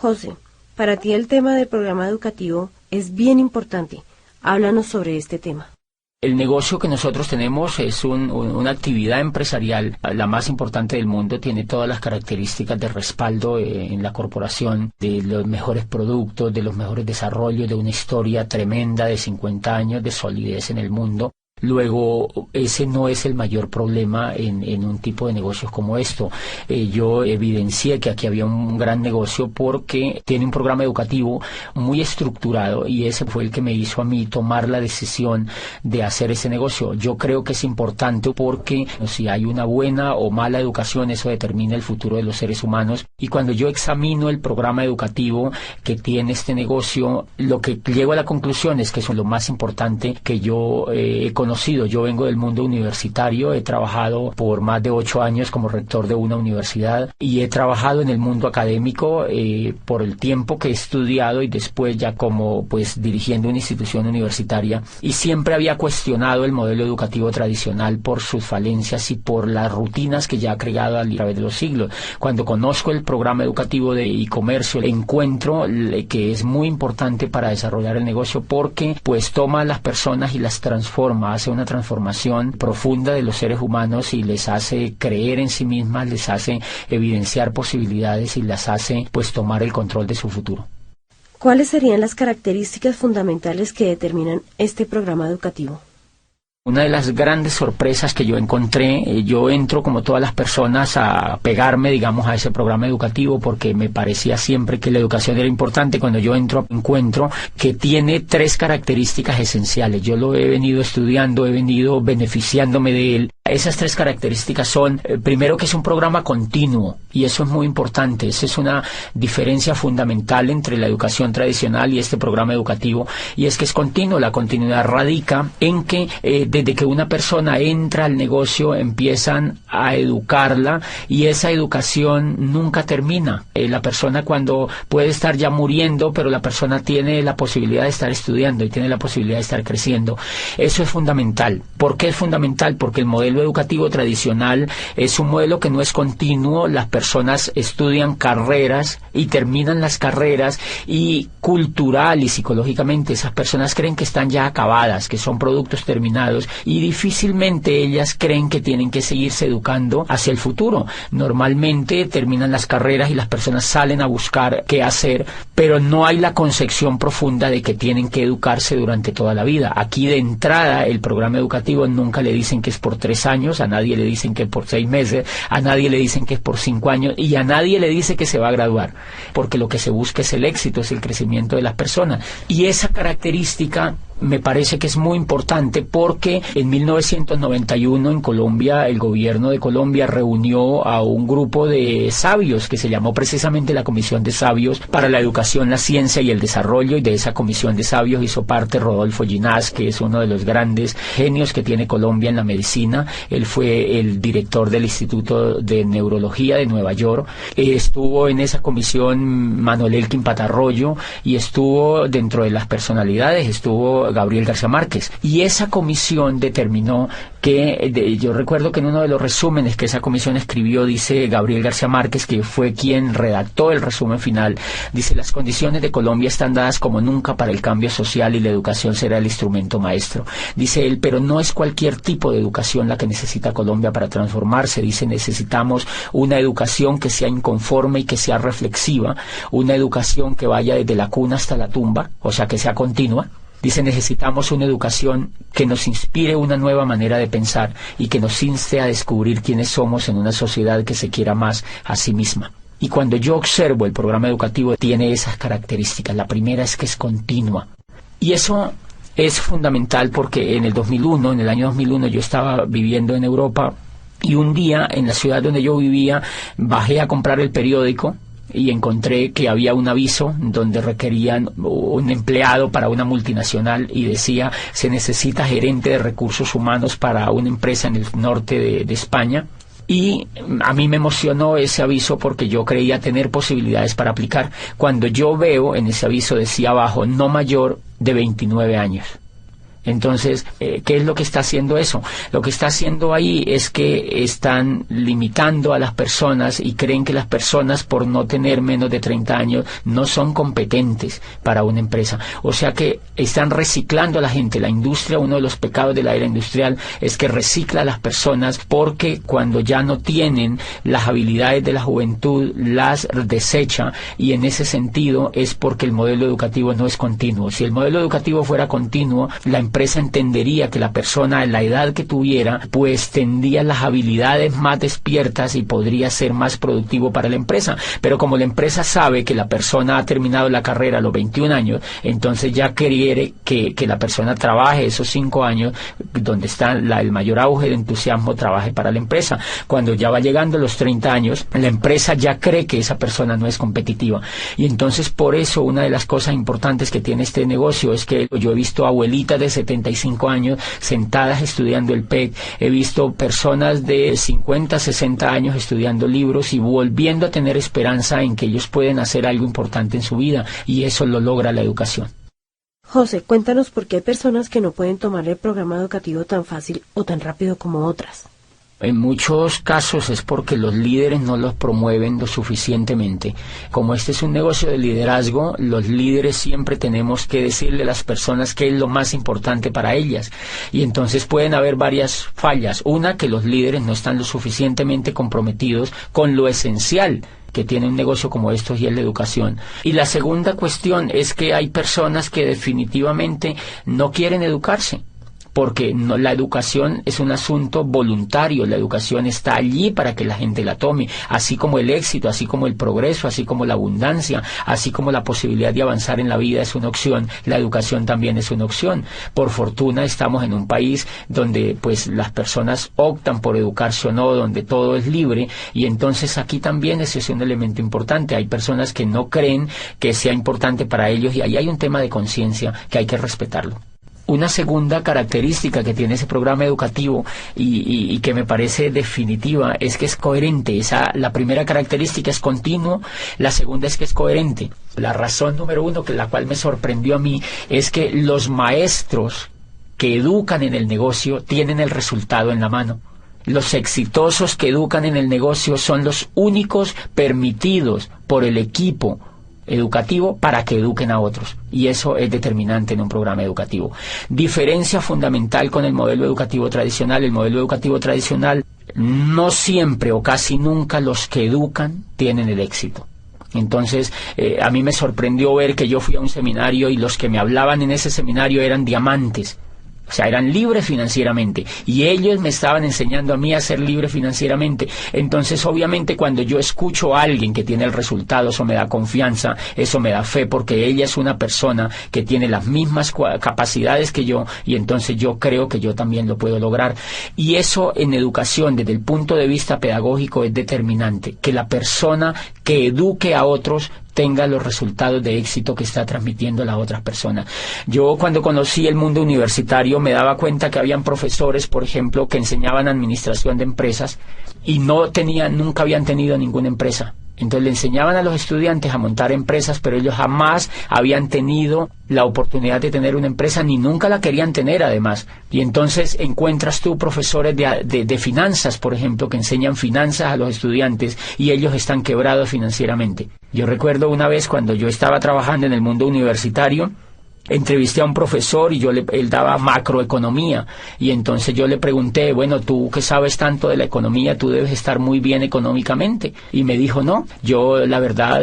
José, para ti el tema del programa educativo es bien importante. Háblanos sobre este tema. El negocio que nosotros tenemos es una actividad empresarial, la más importante del mundo, tiene todas las características de respaldo en la corporación, de los mejores productos, de los mejores desarrollos, de una historia tremenda de 50 años de solidez en el mundo. Luego, ese no es el mayor problema en un tipo de negocios como esto. Yo evidencié que aquí había un gran negocio porque tiene un programa educativo muy estructurado y ese fue el que me hizo a mí tomar la decisión de hacer ese negocio. Yo creo que es importante porque si hay una buena o mala educación, eso determina el futuro de los seres humanos. Y cuando yo examino el programa educativo que tiene este negocio, lo que llego a la conclusión es que eso es lo más importante que yo he conocido. Yo vengo del mundo universitario, he trabajado por más de 8 años como rector de una universidad y he trabajado en el mundo académico por el tiempo que he estudiado y después ya como dirigiendo una institución universitaria, y siempre había cuestionado el modelo educativo tradicional por sus falencias y por las rutinas que ya ha creado a través de los siglos. Cuando conozco el programa educativo de e-comercio, encuentro que es muy importante para desarrollar el negocio porque toma a las personas y las transforma, hace una transformación profunda de los seres humanos y les hace creer en sí mismas, les hace evidenciar posibilidades y las hace tomar el control de su futuro. ¿Cuáles serían las características fundamentales que determinan este programa educativo? Una de las grandes sorpresas que yo encontré, yo entro como todas las personas a pegarme, digamos, a ese programa educativo porque me parecía siempre que la educación era importante. Cuando yo encuentro que tiene 3 características esenciales. Yo lo he venido estudiando, he venido beneficiándome de él. Esas 3 características son, primero, que es un programa continuo, y eso es muy importante. Esa es una diferencia fundamental entre la educación tradicional y este programa educativo, y es que es continuo. La continuidad radica en que desde que una persona entra al negocio empiezan a educarla y esa educación nunca termina. La persona cuando puede estar ya muriendo, pero la persona tiene la posibilidad de estar estudiando y tiene la posibilidad de estar creciendo. Eso es fundamental. ¿Por qué es fundamental? Porque el modelo educativo tradicional es un modelo que no es continuo. Las personas estudian carreras y terminan las carreras y cultural y psicológicamente esas personas creen que están ya acabadas, que son productos terminados y difícilmente ellas creen que tienen que seguirse educando hacia el futuro. Normalmente terminan las carreras y las personas salen a buscar qué hacer, pero no hay la concepción profunda de que tienen que educarse durante toda la vida. Aquí de entrada el programa educativo nunca le dicen que es por 3 años, a nadie le dicen que es por 6 meses, a nadie le dicen que es por 5 años y a nadie le dice que se va a graduar, porque lo que se busca es el éxito, es el crecimiento de las personas. Y esa característica me parece que es muy importante porque en 1991 en Colombia, el gobierno de Colombia reunió a un grupo de sabios que se llamó precisamente la Comisión de Sabios para la Educación, la Ciencia y el Desarrollo, y de esa Comisión de Sabios hizo parte Rodolfo Ginás, que es uno de los grandes genios que tiene Colombia en la medicina. Él fue el director del Instituto de Neurología de Nueva York. Estuvo en esa comisión Manuel Elkin Patarroyo y estuvo dentro de las personalidades, estuvo Gabriel García Márquez, y esa comisión determinó que, yo recuerdo que en uno de los resúmenes que esa comisión escribió, dice Gabriel García Márquez, que fue quien redactó el resumen final, dice: las condiciones de Colombia están dadas como nunca para el cambio social y la educación será el instrumento maestro. Dice él, pero no es cualquier tipo de educación la que necesita Colombia para transformarse. Dice, necesitamos una educación que sea inconforme y que sea reflexiva, una educación que vaya desde la cuna hasta la tumba, o sea, que sea continua. Dice, necesitamos una educación que nos inspire una nueva manera de pensar y que nos inste a descubrir quiénes somos en una sociedad que se quiera más a sí misma. Y cuando yo observo el programa educativo, tiene esas características. La primera es que es continua. Y eso es fundamental porque en el año 2001, yo estaba viviendo en Europa y un día en la ciudad donde yo vivía bajé a comprar el periódico y encontré que había un aviso donde requerían un empleado para una multinacional y decía, se necesita gerente de recursos humanos para una empresa en el norte de España. Y a mí me emocionó ese aviso porque yo creía tener posibilidades para aplicar. Cuando yo veo en ese aviso decía abajo, no mayor de 29 años. Entonces, ¿qué es lo que está haciendo eso? Lo que está haciendo ahí es que están limitando a las personas y creen que las personas, por no tener menos de 30 años, no son competentes para una empresa. O sea que están reciclando a la gente. La industria, uno de los pecados de la era industrial es que recicla a las personas, porque cuando ya no tienen las habilidades de la juventud, las desecha, y en ese sentido es porque el modelo educativo no es continuo. Si el modelo educativo fuera continuo, la empresa entendería que la persona, en la edad que tuviera, pues tendría las habilidades más despiertas y podría ser más productivo para la empresa. Pero como la empresa sabe que la persona ha terminado la carrera a los 21 años, entonces ya quiere que la persona trabaje esos 5 años, donde está el mayor auge de entusiasmo, trabaje para la empresa. Cuando ya va llegando a los 30 años, la empresa ya cree que esa persona no es competitiva. Y entonces, por eso, una de las cosas importantes que tiene este negocio es que yo he visto abuelitas de 75 años sentadas estudiando el PEC, he visto personas de 50, 60 años estudiando libros y volviendo a tener esperanza en que ellos pueden hacer algo importante en su vida, y eso lo logra la educación. José, cuéntanos por qué hay personas que no pueden tomar el programa educativo tan fácil o tan rápido como otras. En muchos casos es porque los líderes no los promueven lo suficientemente. Como este es un negocio de liderazgo, los líderes siempre tenemos que decirle a las personas qué es lo más importante para ellas. Y entonces pueden haber varias fallas. Una, que los líderes no están lo suficientemente comprometidos con lo esencial que tiene un negocio como estos, y es la educación. Y la segunda cuestión es que hay personas que definitivamente no quieren educarse, porque la educación es un asunto voluntario. La educación está allí para que la gente la tome, así como el éxito, así como el progreso, así como la abundancia, así como la posibilidad de avanzar en la vida es una opción, la educación también es una opción. Por fortuna estamos en un país donde pues las personas optan por educarse o no, donde todo es libre, y entonces aquí también ese es un elemento importante. Hay personas que no creen que sea importante para ellos, y ahí hay un tema de conciencia que hay que respetarlo. Una segunda característica que tiene ese programa educativo y que me parece definitiva es que es coherente. La primera característica es continuo, la segunda es que es coherente. La razón número uno, la cual me sorprendió a mí, es que los maestros que educan en el negocio tienen el resultado en la mano. Los exitosos que educan en el negocio son los únicos permitidos por el equipo educativo para que eduquen a otros, y eso es determinante en un programa educativo. Diferencia fundamental con el modelo educativo tradicional. El modelo educativo tradicional, no siempre o casi nunca los que educan tienen el éxito. Entonces, a mí me sorprendió ver que yo fui a un seminario y los que me hablaban en ese seminario eran diamantes. O sea, eran libres financieramente, y ellos me estaban enseñando a mí a ser libre financieramente. Entonces, obviamente, cuando yo escucho a alguien que tiene el resultado, eso me da confianza, eso me da fe, porque ella es una persona que tiene las mismas capacidades que yo, y entonces yo creo que yo también lo puedo lograr. Y eso en educación, desde el punto de vista pedagógico, es determinante, que la persona que eduque a otros tenga los resultados de éxito que está transmitiendo la otra persona. Yo, cuando conocí el mundo universitario, me daba cuenta que habían profesores, por ejemplo, que enseñaban administración de empresas y nunca habían tenido ninguna empresa. Entonces le enseñaban a los estudiantes a montar empresas, pero ellos jamás habían tenido la oportunidad de tener una empresa, ni nunca la querían tener, además. Y entonces encuentras tú profesores de finanzas, por ejemplo, que enseñan finanzas a los estudiantes, y ellos están quebrados financieramente. Yo recuerdo una vez, cuando yo estaba trabajando en el mundo universitario, entrevisté a un profesor y él daba macroeconomía, y entonces yo le pregunté, bueno, tú que sabes tanto de la economía, tú debes estar muy bien económicamente. Y me dijo, no, yo la verdad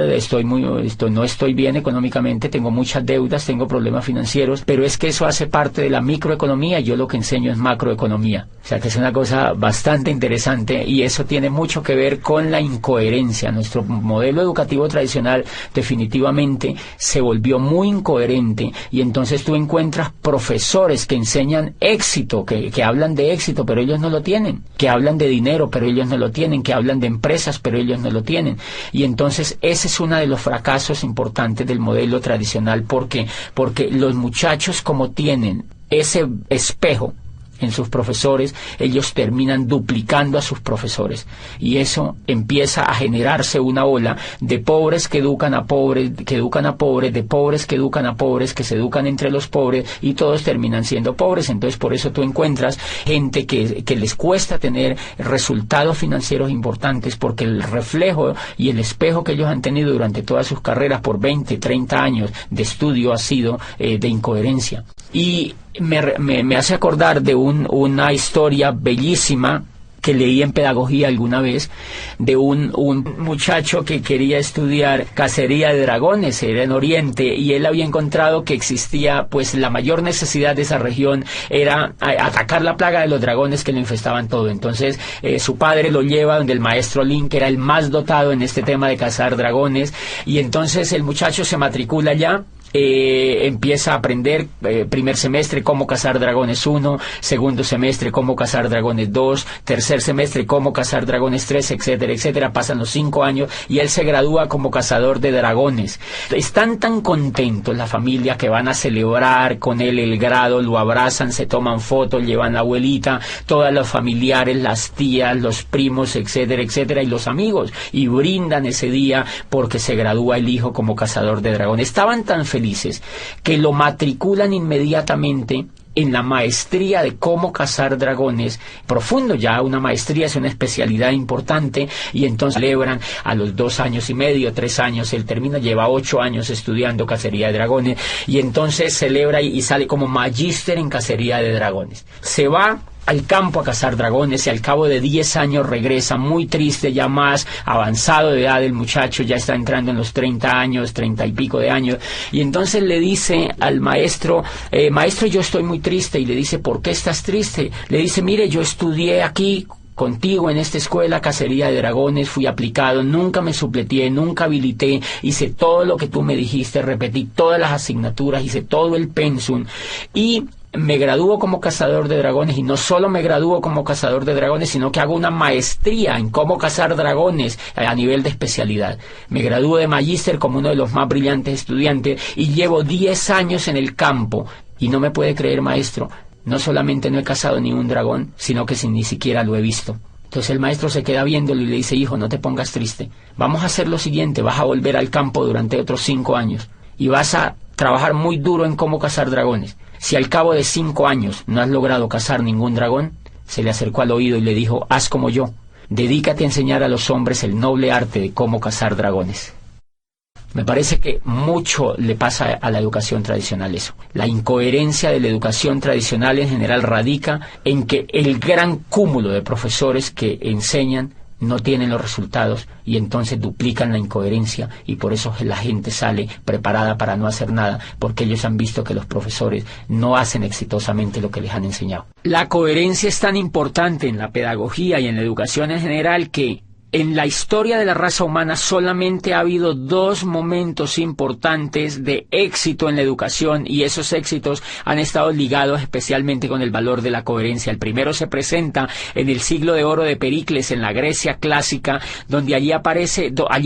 no estoy bien económicamente, tengo muchas deudas, tengo problemas financieros, pero es que eso hace parte de la microeconomía, y yo lo que enseño es macroeconomía. O sea que es una cosa bastante interesante, y eso tiene mucho que ver con la incoherencia. Nuestro modelo educativo tradicional definitivamente se volvió muy incoherente, y entonces tú encuentras profesores que enseñan éxito, que hablan de éxito, pero ellos no lo tienen, que hablan de dinero, pero ellos no lo tienen, que hablan de empresas, pero ellos no lo tienen. Y entonces ese es uno de los fracasos importantes del modelo tradicional. ¿Por qué? Porque los muchachos, como tienen ese espejo en sus profesores, ellos terminan duplicando a sus profesores. Y eso empieza a generarse una ola de pobres que educan a pobres, que educan a pobres, de pobres que educan a pobres, que se educan entre los pobres, y todos terminan siendo pobres. Entonces, por eso tú encuentras gente que les cuesta tener resultados financieros importantes, porque el reflejo y el espejo que ellos han tenido durante todas sus carreras por 20, 30 años de estudio ha sido de incoherencia. Y me hace acordar de una historia bellísima que leí en pedagogía alguna vez, de un muchacho que quería estudiar cacería de dragones, era en Oriente, y él había encontrado que existía, pues la mayor necesidad de esa región era atacar la plaga de los dragones que lo infestaban todo. Entonces su padre lo lleva donde el maestro Lin, que era el más dotado en este tema de cazar dragones, y entonces el muchacho se matricula allá. Empieza a aprender primer semestre cómo cazar dragones 1, segundo semestre cómo cazar dragones 2, tercer semestre cómo cazar dragones 3, etcétera, etcétera. Pasan los 5 años y él se gradúa como cazador de dragones. Están tan contentos la familia que van a celebrar con él el grado, lo abrazan, se toman fotos, llevan a la abuelita, todos los familiares, las tías, los primos, etcétera, etcétera, y los amigos, y brindan ese día porque se gradúa el hijo como cazador de dragones. Estaban tan felices que lo matriculan inmediatamente en la maestría de cómo cazar dragones, profundo ya, una maestría es una especialidad importante, y entonces celebran a los 2 años y medio, 3 años, él termina, lleva 8 años estudiando cacería de dragones, y entonces celebra y sale como magíster en cacería de dragones. Se va al campo a cazar dragones y al cabo de 10 años regresa muy triste, ya más avanzado de edad el muchacho, ya está entrando en los 30 años, 30 y pico de años, y entonces le dice al maestro, maestro, yo estoy muy triste. Y le dice, ¿por qué estás triste? Le dice, mire, yo estudié aquí contigo en esta escuela cacería de dragones, fui aplicado, nunca me supleteé, nunca habilité, hice todo lo que tú me dijiste, repetí todas las asignaturas, hice todo el pensum, y me gradúo como cazador de dragones, y no solo me gradúo como cazador de dragones, sino que hago una maestría en cómo cazar dragones a nivel de especialidad. Me gradúo de magíster como uno de los más brillantes estudiantes, y llevo 10 años en el campo, y no me puede creer, maestro, no solamente no he cazado ni un dragón, sino que ni siquiera lo he visto. Entonces el maestro se queda viéndolo y le dice, hijo, no te pongas triste, vamos a hacer lo siguiente, vas a volver al campo durante otros 5 años, y vas a trabajar muy duro en cómo cazar dragones. Si al cabo de 5 años no has logrado cazar ningún dragón, se le acercó al oído y le dijo, haz como yo, dedícate a enseñar a los hombres el noble arte de cómo cazar dragones. Me parece que mucho le pasa a la educación tradicional eso. La incoherencia de la educación tradicional en general radica en que el gran cúmulo de profesores que enseñan no tienen los resultados, y entonces duplican la incoherencia, y por eso la gente sale preparada para no hacer nada, porque ellos han visto que los profesores no hacen exitosamente lo que les han enseñado. La coherencia es tan importante en la pedagogía y en la educación en general que en la historia de la raza humana solamente ha habido 2 momentos importantes de éxito en la educación, y esos éxitos han estado ligados especialmente con el valor de la coherencia. El primero se presenta en el siglo de oro de Pericles, en la Grecia clásica, donde allí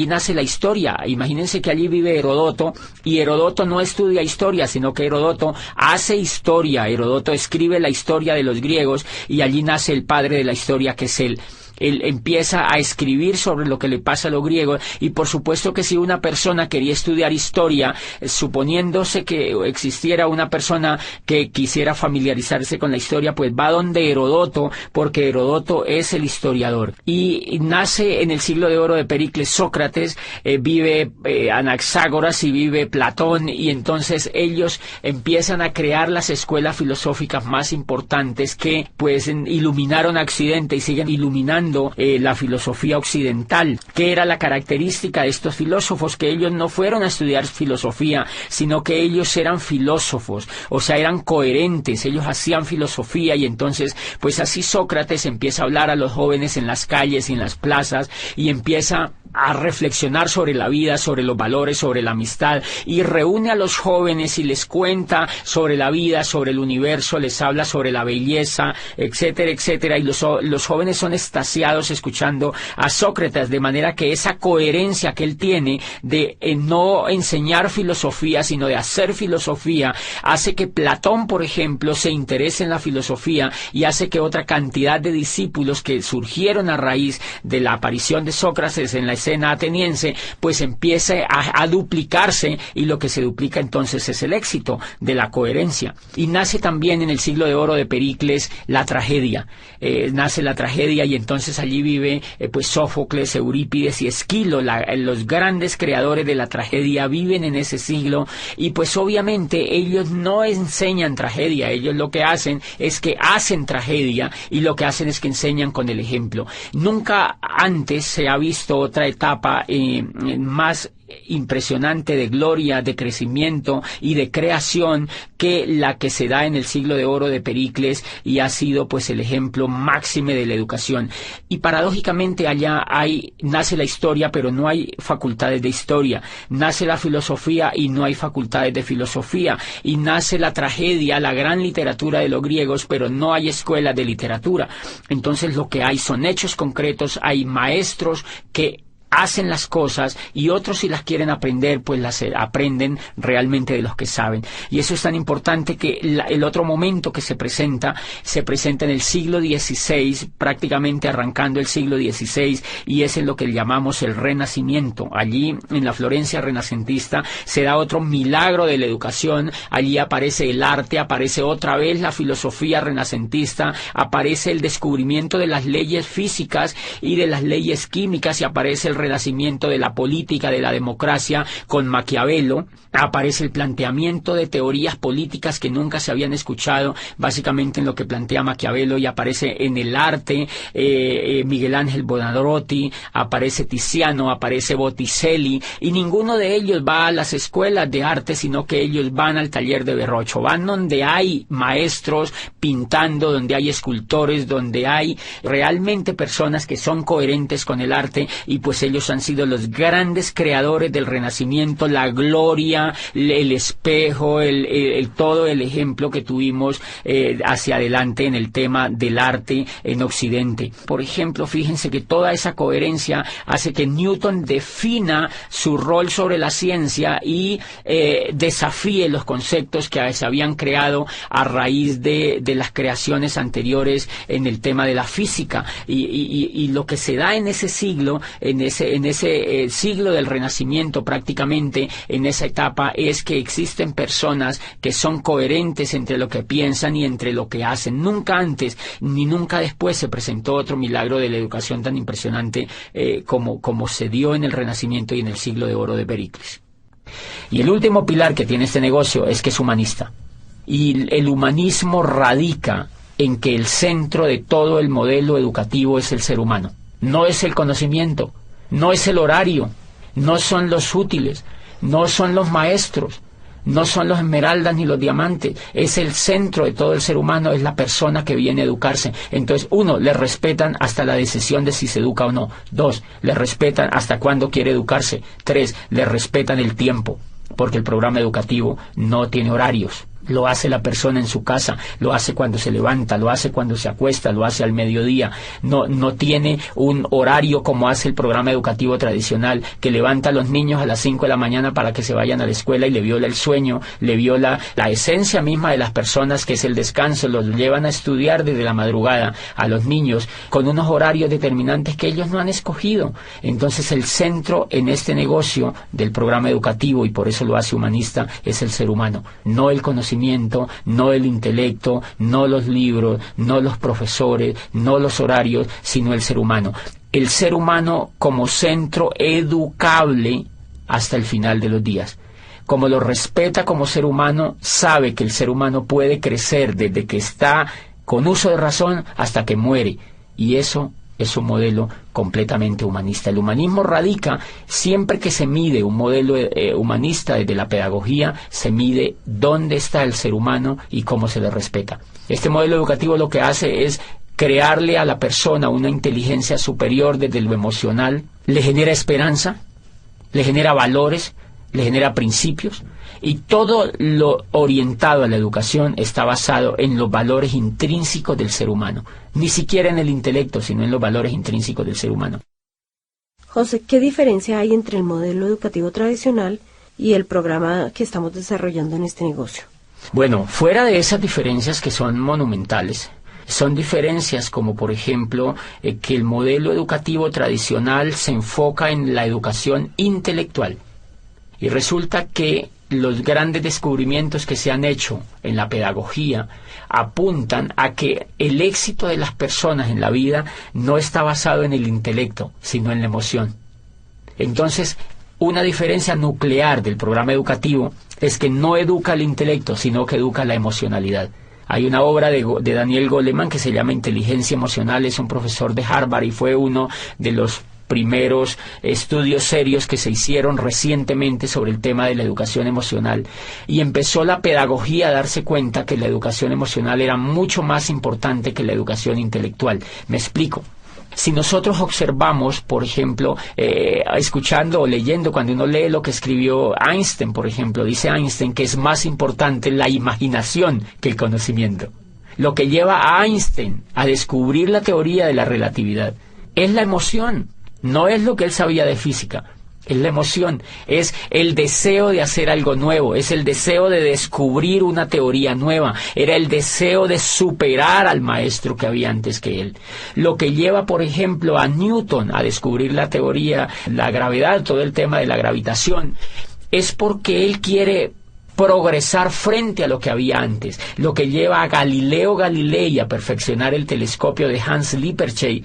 nace la historia. Imagínense que allí vive Herodoto, y Herodoto no estudia historia, sino que Herodoto hace historia. Herodoto escribe la historia de los griegos, y allí nace el padre de la historia, que es él. Él empieza a escribir sobre lo que le pasa a los griegos, y por supuesto que si una persona quería estudiar historia, suponiéndose que existiera una persona que quisiera familiarizarse con la historia, pues va donde Herodoto, porque Herodoto es el historiador. Y nace en el siglo de oro de Pericles Sócrates, vive Anaxágoras y vive Platón, y entonces ellos empiezan a crear las escuelas filosóficas más importantes que pues iluminaron a Occidente y siguen iluminando la filosofía occidental. ¿Qué era la característica de estos filósofos? Que ellos no fueron a estudiar filosofía, sino que ellos eran filósofos, o sea, eran coherentes, ellos hacían filosofía, y entonces, pues así Sócrates empieza a hablar a los jóvenes en las calles y en las plazas, y empieza a reflexionar sobre la vida, sobre los valores, sobre la amistad, y reúne a los jóvenes y les cuenta sobre la vida, sobre el universo, les habla sobre la belleza, etcétera, etcétera, y los jóvenes son estasiados extasiados escuchando a Sócrates, de manera que esa coherencia que él tiene de no enseñar filosofía, sino de hacer filosofía, hace que Platón, por ejemplo, se interese en la filosofía y hace que otra cantidad de discípulos que surgieron a raíz de la aparición de Sócrates en la escena ateniense, pues empiece a duplicarse, y lo que se duplica entonces es el éxito de la coherencia. Y nace también en el siglo de oro de Pericles la tragedia. Nace la tragedia y entonces allí vive pues Sófocles, Eurípides y Esquilo, los grandes creadores de la tragedia viven en ese siglo, y pues obviamente ellos no enseñan tragedia, ellos lo que hacen es que hacen tragedia, y lo que hacen es que enseñan con el ejemplo. Nunca antes se ha visto otra etapa más impresionante de gloria, de crecimiento y de creación que la que se da en el siglo de oro de Pericles, y ha sido pues el ejemplo máxime de la educación. Y paradójicamente allá nace la historia, pero no hay facultades de historia, nace la filosofía y no hay facultades de filosofía, y nace la tragedia, la gran literatura de los griegos, pero no hay escuelas de literatura. Entonces lo que hay son hechos concretos, hay maestros que hacen las cosas, y otros, si las quieren aprender, pues las aprenden realmente de los que saben. Y eso es tan importante que el otro momento que se presenta en el siglo XVI, prácticamente arrancando el siglo XVI, y es en lo que llamamos el Renacimiento. Allí, en la Florencia renacentista, se da otro milagro de la educación. Allí aparece el arte, aparece otra vez la filosofía renacentista, aparece el descubrimiento de las leyes físicas y de las leyes químicas, y aparece el renacimiento de la política, de la democracia con Maquiavelo. Aparece el planteamiento de teorías políticas que nunca se habían escuchado, básicamente en lo que plantea Maquiavelo, y aparece en el arte Miguel Ángel Buonarroti, aparece Tiziano, aparece Botticelli, y ninguno de ellos va a las escuelas de arte, sino que ellos van al taller de Verrocchio, van donde hay maestros pintando, donde hay escultores, donde hay realmente personas que son coherentes con el arte, y pues ellos han sido los grandes creadores del Renacimiento, la gloria, el espejo, todo el ejemplo que tuvimos hacia adelante en el tema del arte en Occidente. Por ejemplo, fíjense que toda esa coherencia hace que Newton defina su rol sobre la ciencia y desafíe los conceptos que se habían creado a raíz de las creaciones anteriores en el tema de la física. Y lo que se da en ese siglo, en ese siglo del Renacimiento, prácticamente en esa etapa, es que existen personas que son coherentes entre lo que piensan y entre lo que hacen. Nunca antes ni nunca después se presentó otro milagro de la educación tan impresionante como se dio en el Renacimiento y en el siglo de oro de Pericles. Y el último pilar que tiene este negocio es que es humanista. Y el humanismo radica en que el centro de todo el modelo educativo es el ser humano. No es el conocimiento, no es el horario, no son los útiles, no son los maestros, no son los esmeraldas ni los diamantes. Es el centro de todo el ser humano, es la persona que viene a educarse. Entonces, 1, le respetan hasta la decisión de si se educa o no. 2, le respetan hasta cuándo quiere educarse. 3, le respetan el tiempo, porque el programa educativo no tiene horarios. Lo hace la persona en su casa, lo hace cuando se levanta, lo hace cuando se acuesta, lo hace al mediodía. No tiene un horario como hace el programa educativo tradicional, que levanta a los niños a las 5 de la mañana para que se vayan a la escuela y le viola el sueño, le viola la esencia misma de las personas, que es el descanso. Los llevan a estudiar desde la madrugada a los niños con unos horarios determinantes que ellos no han escogido. Entonces el centro en este negocio del programa educativo, y por eso lo hace humanista, es el ser humano, no el conocimiento, no el intelecto, no los libros, no los profesores, no los horarios, sino el ser humano. El ser humano como centro educable hasta el final de los días. Como lo respeta como ser humano, sabe que el ser humano puede crecer desde que está con uso de razón hasta que muere. Y eso es un modelo completamente humanista. El humanismo radica, siempre que se mide un modelo humanista desde la pedagogía, se mide dónde está el ser humano y cómo se le respeta. Este modelo educativo lo que hace es crearle a la persona una inteligencia superior desde lo emocional, le genera esperanza, le genera valores, le genera principios, y todo lo orientado a la educación está basado en los valores intrínsecos del ser humano, ni siquiera en el intelecto, sino en los valores intrínsecos del ser humano. José, ¿qué diferencia hay entre el modelo educativo tradicional y el programa que estamos desarrollando en este negocio? Bueno, fuera de esas diferencias que son monumentales, son diferencias como, por ejemplo, que el modelo educativo tradicional se enfoca en la educación intelectual. Y resulta que los grandes descubrimientos que se han hecho en la pedagogía apuntan a que el éxito de las personas en la vida no está basado en el intelecto, sino en la emoción. Entonces, una diferencia nuclear del programa educativo es que no educa el intelecto, sino que educa la emocionalidad. Hay una obra de Daniel Goleman que se llama Inteligencia Emocional, es un profesor de Harvard y fue uno de los primeros estudios serios que se hicieron recientemente sobre el tema de la educación emocional, y empezó la pedagogía a darse cuenta que la educación emocional era mucho más importante que la educación intelectual. Me explico. Si nosotros observamos, por ejemplo, escuchando o leyendo, cuando uno lee lo que escribió Einstein, por ejemplo, dice Einstein que es más importante la imaginación que el conocimiento. Lo que lleva a Einstein a descubrir la teoría de la relatividad es la emoción, no es lo que él sabía de física. Es la emoción, es el deseo de hacer algo nuevo, es el deseo de descubrir una teoría nueva, era el deseo de superar al maestro que había antes que él. Lo que lleva, por ejemplo, a Newton a descubrir la teoría, la gravedad, todo el tema de la gravitación, es porque él quiere progresar frente a lo que había antes. Lo que lleva a Galileo Galilei a perfeccionar el telescopio de Hans Lippershey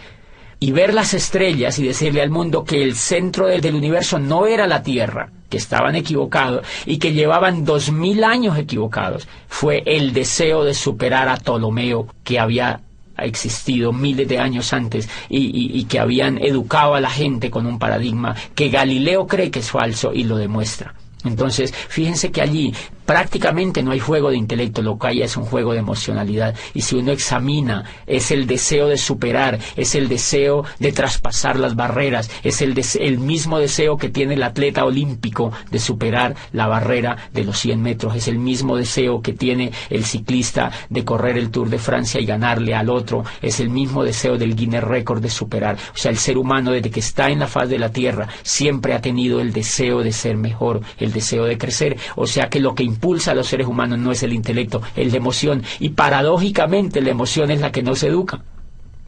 y ver las estrellas y decirle al mundo que el centro del universo no era la Tierra, que estaban equivocados y que llevaban 2000 años equivocados, fue el deseo de superar a Ptolomeo, que había existido miles de años antes y que habían educado a la gente con un paradigma que Galileo cree que es falso y lo demuestra. Entonces, fíjense que allí prácticamente no hay juego de intelecto, lo que hay es un juego de emocionalidad, y si uno examina, es el deseo de superar, es el deseo de traspasar las barreras, es el mismo deseo que tiene el atleta olímpico de superar la barrera de los 100 metros, es el mismo deseo que tiene el ciclista de correr el Tour de Francia y ganarle al otro, es el mismo deseo del Guinness Record de superar. O sea, el ser humano desde que está en la faz de la Tierra siempre ha tenido el deseo de ser mejor, el deseo de crecer, o sea que lo que impulsa a los seres humanos no es el intelecto, es la emoción, y paradójicamente la emoción es la que no se educa.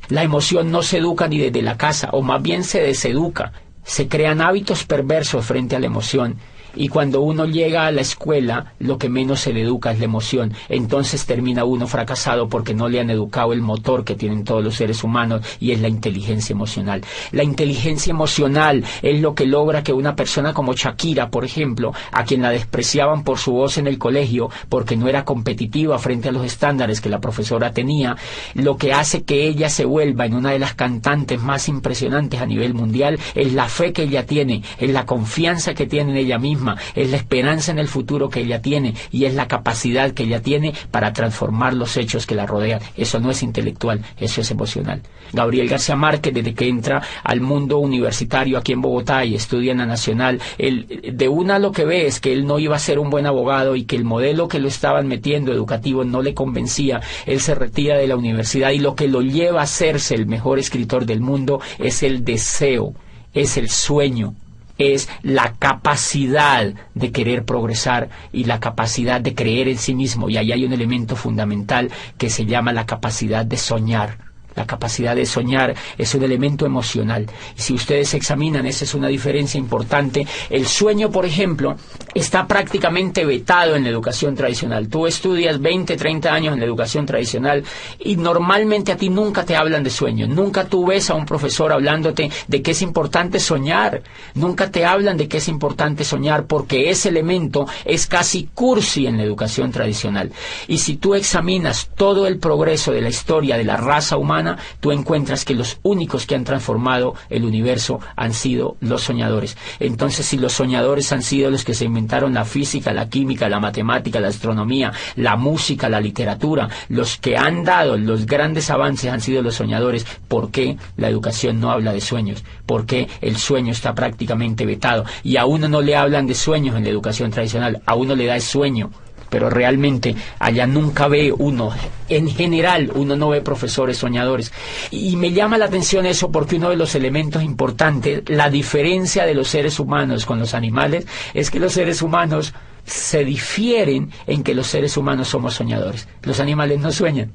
La emoción no se educa ni desde la casa, o más bien se deseduca, se crean hábitos perversos frente a la emoción, y cuando uno llega a la escuela, lo que menos se le educa es la emoción. Entonces termina uno fracasado porque no le han educado el motor que tienen todos los seres humanos, y es la inteligencia emocional. La inteligencia emocional es lo que logra que una persona como Shakira, por ejemplo, a quien la despreciaban por su voz en el colegio porque no era competitiva frente a los estándares que la profesora tenía, lo que hace que ella se vuelva en una de las cantantes más impresionantes a nivel mundial es la fe que ella tiene, es la confianza que tiene en ella misma, es la esperanza en el futuro que ella tiene, y es la capacidad que ella tiene para transformar los hechos que la rodean. Eso no es intelectual, eso es emocional. Gabriel García Márquez, desde que entra al mundo universitario aquí en Bogotá y estudia en la Nacional, de una lo que ve es que él no iba a ser un buen abogado y que el modelo que lo estaban metiendo educativo no le convencía. Él se retira de la universidad, y lo que lo lleva a hacerse el mejor escritor del mundo es el deseo, es el sueño, es la capacidad de querer progresar y la capacidad de creer en sí mismo. Y ahí hay un elemento fundamental que se llama la capacidad de soñar. La capacidad de soñar es un elemento emocional. Y si ustedes examinan, esa es una diferencia importante. El sueño, por ejemplo, está prácticamente vetado en la educación tradicional. Tú estudias 20, 30 años en la educación tradicional y normalmente a ti nunca te hablan de sueño. Nunca tú ves a un profesor hablándote de que es importante soñar. Nunca te hablan de que es importante soñar, porque ese elemento es casi cursi en la educación tradicional. Y si tú examinas todo el progreso de la historia de la raza humana, tú encuentras que los únicos que han transformado el universo han sido los soñadores. Entonces, si los soñadores han sido los que se inventaron inventaron la física, la química, la matemática, la astronomía, la música, la literatura, los que han dado los grandes avances han sido los soñadores. ¿Por qué la educación no habla de sueños? ¿Por qué el sueño está prácticamente vetado? Y a uno no le hablan de sueños en la educación tradicional, a uno le da el sueño. Pero realmente allá nunca ve uno, en general, uno no ve profesores soñadores. Y me llama la atención eso porque uno de los elementos importantes, la diferencia de los seres humanos con los animales, es que los seres humanos se difieren en que los seres humanos somos soñadores. Los animales no sueñan.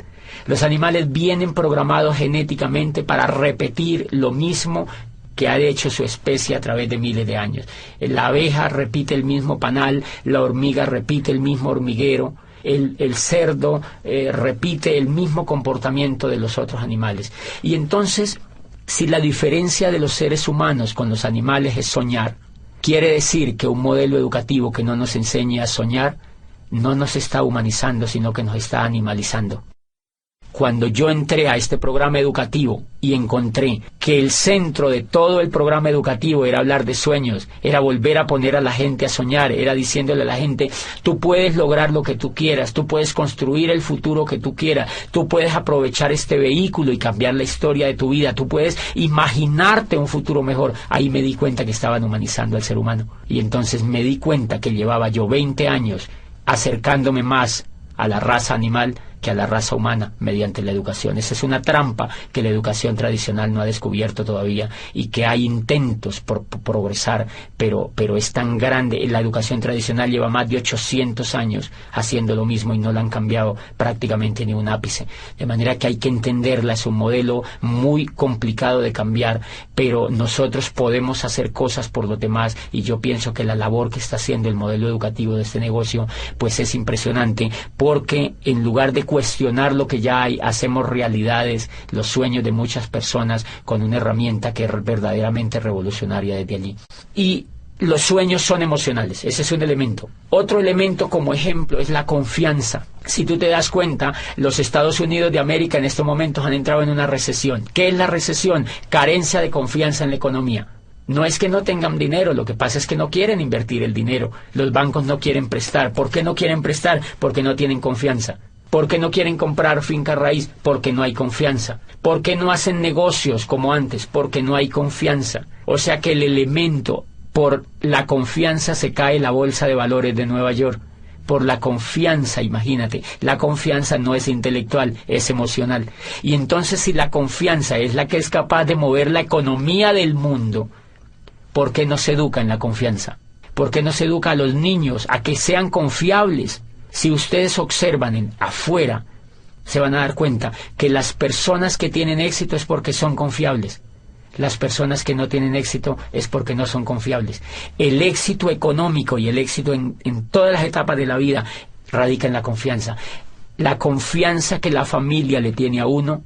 Los animales vienen programados genéticamente para repetir lo mismo que ha hecho su especie a través de miles de años. La abeja repite el mismo panal, la hormiga repite el mismo hormiguero, el cerdo repite el mismo comportamiento de los otros animales. Y entonces, si la diferencia de los seres humanos con los animales es soñar, quiere decir que un modelo educativo que no nos enseñe a soñar no nos está humanizando, sino que nos está animalizando. Cuando yo entré a este programa educativo y encontré que el centro de todo el programa educativo era hablar de sueños, era volver a poner a la gente a soñar, era diciéndole a la gente, tú puedes lograr lo que tú quieras, tú puedes construir el futuro que tú quieras, tú puedes aprovechar este vehículo y cambiar la historia de tu vida, tú puedes imaginarte un futuro mejor. Ahí me di cuenta que estaban humanizando al ser humano. Y entonces me di cuenta que llevaba yo 20 años acercándome más a la raza animal que a la raza humana mediante la educación. Esa es una trampa que la educación tradicional no ha descubierto todavía y que hay intentos por progresar, pero es tan grande. La educación tradicional lleva más de 800 años haciendo lo mismo y no la han cambiado prácticamente ni un ápice. De manera que hay que entenderla, es un modelo muy complicado de cambiar, pero nosotros podemos hacer cosas por los demás y yo pienso que la labor que está haciendo el modelo educativo de este negocio pues es impresionante, porque en lugar de cuestionar lo que ya hay, hacemos realidades los sueños de muchas personas con una herramienta que es verdaderamente revolucionaria desde allí. Y los sueños son emocionales, ese es un elemento. Otro elemento como ejemplo es la confianza. Si tú te das cuenta, los Estados Unidos de América en estos momentos han entrado en una recesión. ¿Qué es la recesión? Carencia de confianza en la economía. No es que no tengan dinero, lo que pasa es que no quieren invertir el dinero. Los bancos no quieren prestar. ¿Por qué no quieren prestar? Porque no tienen confianza. ¿Por qué no quieren comprar finca raíz? Porque no hay confianza. ¿Por qué no hacen negocios como antes? Porque no hay confianza. O sea que el elemento, por la confianza se cae la bolsa de valores de Nueva York. Por la confianza, imagínate, la confianza no es intelectual, es emocional. Y entonces si la confianza es la que es capaz de mover la economía del mundo, ¿por qué no se educa en la confianza? ¿Por qué no se educa a los niños a que sean confiables? Si ustedes observan afuera, se van a dar cuenta que las personas que tienen éxito es porque son confiables. Las personas que no tienen éxito es porque no son confiables. El éxito económico y el éxito en todas las etapas de la vida radica en la confianza. La confianza que la familia le tiene a uno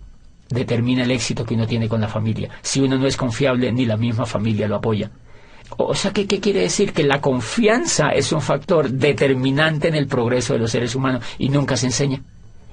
determina el éxito que uno tiene con la familia. Si uno no es confiable, ni la misma familia lo apoya. O sea, ¿qué quiere decir? Que la confianza es un factor determinante en el progreso de los seres humanos y nunca se enseña.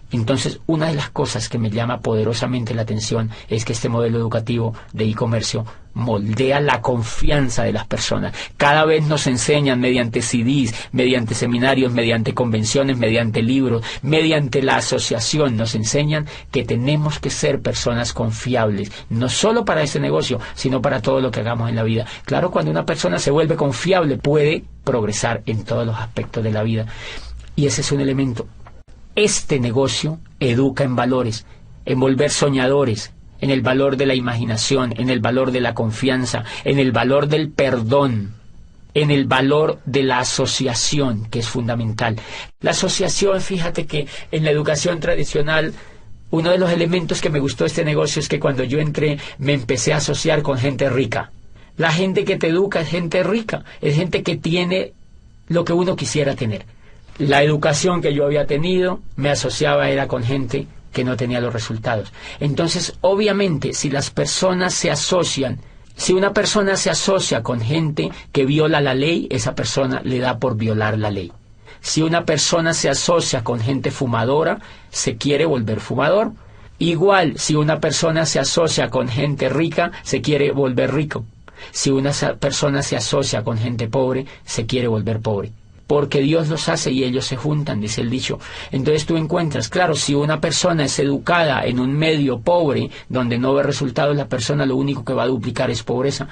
Entonces, una de las cosas que me llama poderosamente la atención es que este modelo educativo de e-comercio moldea la confianza de las personas. Cada vez nos enseñan mediante CDs, mediante seminarios, mediante convenciones, mediante libros, mediante la asociación, nos enseñan que tenemos que ser personas confiables, no solo para ese negocio, sino para todo lo que hagamos en la vida. Claro, cuando una persona se vuelve confiable, puede progresar en todos los aspectos de la vida. Y ese es un elemento. Este negocio educa en valores, en volver soñadores, en el valor de la imaginación, en el valor de la confianza, en el valor del perdón, en el valor de la asociación, que es fundamental. La asociación, fíjate que en la educación tradicional, uno de los elementos que me gustó de este negocio es que cuando yo entré me empecé a asociar con gente rica. La gente que te educa es gente rica, es gente que tiene lo que uno quisiera tener. La educación que yo había tenido me asociaba era con gente que no tenía los resultados. Entonces, obviamente, si las personas se asocian, si una persona se asocia con gente que viola la ley, esa persona le da por violar la ley. Si una persona se asocia con gente fumadora, se quiere volver fumador. Igual, si una persona se asocia con gente rica, se quiere volver rico. Si una persona se asocia con gente pobre, se quiere volver pobre. Porque Dios los hace y ellos se juntan, dice el dicho. Entonces tú encuentras, claro, si una persona es educada en un medio pobre, donde no ve resultados, la persona lo único que va a duplicar es pobreza.